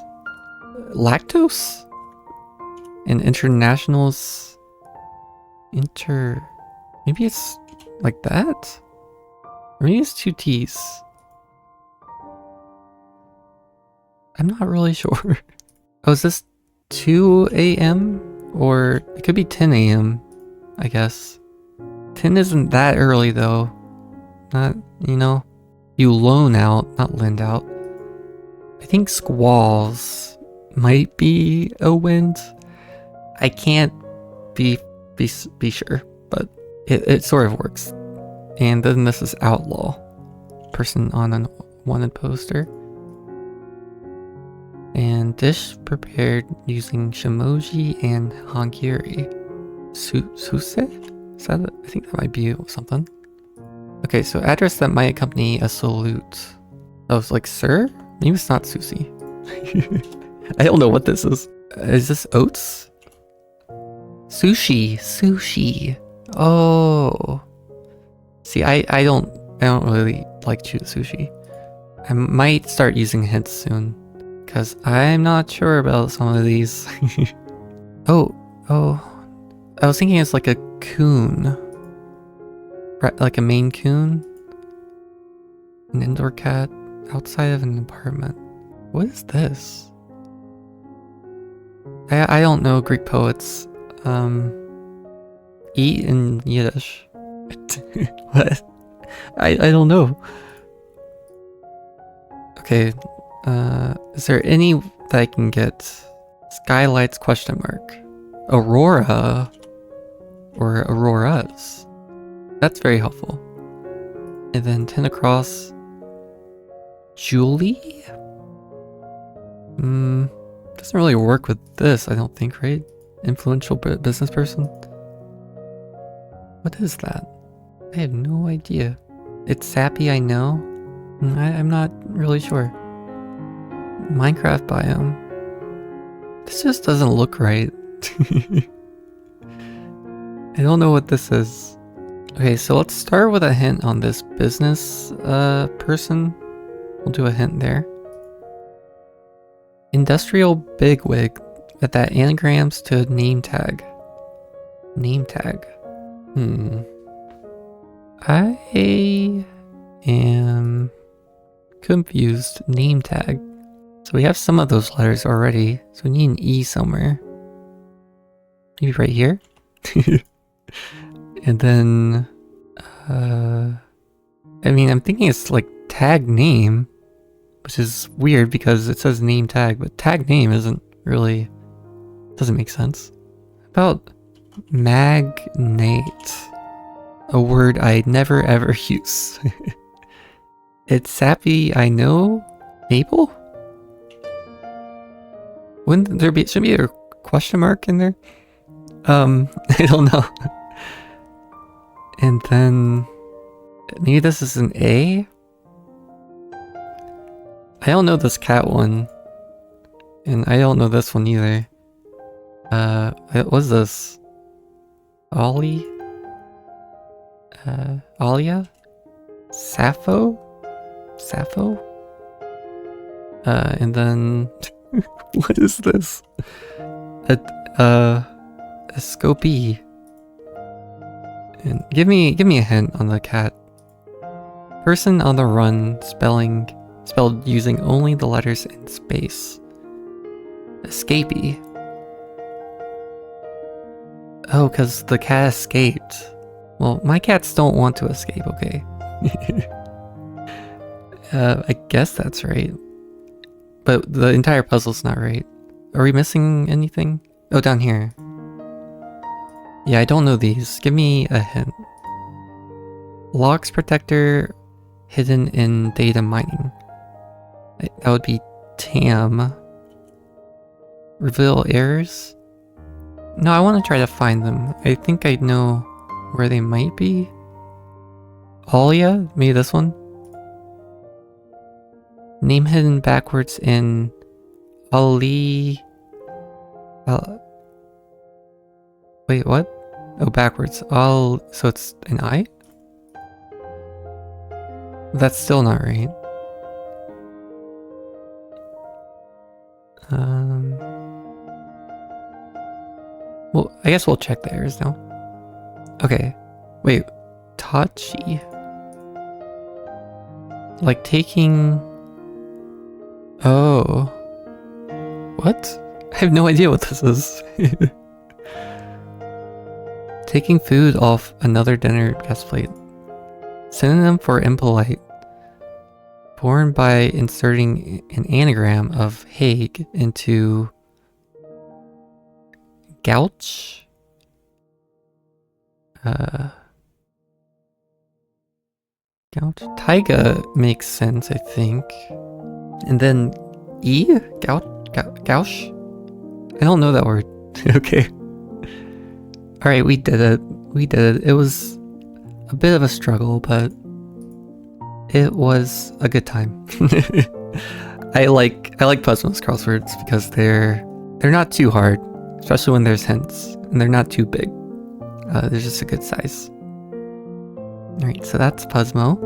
Lactose? And internationals... Maybe it's like that? Or maybe it's 2 T's. I'm not really sure. Oh, is this 2 a.m.? Or it could be 10 a.m., I guess. 10 isn't that early though. Not, you know. You loan out, not lend out. I think squalls might be a wind. I can't be sure, but it sort of works. And then this is outlaw. Person on a wanted poster. And dish prepared using shimoji and hagiri. Suse? Is that I think that might be something. Okay, so address that might accompany a salute. I was like, sir? Maybe it's not sushi. I don't know what this is. Is this oats? Sushi. Oh. See, I don't really like sushi. I might start using hints soon. Because I'm not sure about some of these. Oh. I was thinking it's like a coon. Like a Maine Coon. An indoor cat outside of an apartment. What is this? I don't know Greek poets. Eat in Yiddish. What? I don't know. Okay. Is there any that I can get? Skylights ? Aurora or auroras. That's very helpful. And then 10 across. Julie? Doesn't really work with this, I don't think, right? Influential business person? What is that? I have no idea. It's sappy, I know. I'm not really sure. Minecraft biome. This just doesn't look right. I don't know what this is. Okay, so let's start with a hint on this business person. We'll do a hint there. Industrial bigwig that anagrams to name tag. Name tag. I am confused. Name tag. So we have some of those letters already. So we need an E somewhere. Maybe right here? And then... I mean, I'm thinking it's like tag name. Which is weird because it says name tag. But tag name isn't really... doesn't make sense. About magnate. A word I never ever use. It's sappy, I know. Maple? Wouldn't there be... should be a question mark in there? I don't know. And then... maybe this is an A? I don't know this cat one. And I don't know this one either. What's this? Ollie? Alia? Sappho? Sappho? And then... what is this? A Scopy. And give me a hint on the cat. Person on the run, spelled using only the letters in space. Escapee. Oh, because the cat escaped. Well, my cats don't want to escape, okay? I guess that's right. But the entire puzzle's not right. Are we missing anything? Oh, down here. Yeah, I don't know these. Give me a hint. Logs protector hidden in data mining. That would be TAM. Reveal errors? No, I want to try to find them. I think I know where they might be. Alia? Maybe this one? Name hidden backwards in Ali... wait, what? Oh, backwards. So it's an I? That's still not right. Well, I guess we'll check the errors now. Okay. Wait. Tachi. Like taking... oh. What? I have no idea what this is. Taking food off another dinner guest plate. Synonym for impolite. Born by inserting an anagram of Hague into Gouch? Gouch? Taiga makes sense, I think. And then E? Gouch? I don't know that word. Okay. Alright, we did it. We did it. It was a bit of a struggle, but it was a good time. I like Puzzle's crosswords because they're not too hard, especially when there's hints, and they're not too big. They're just a good size. Alright, so that's Puzzmo.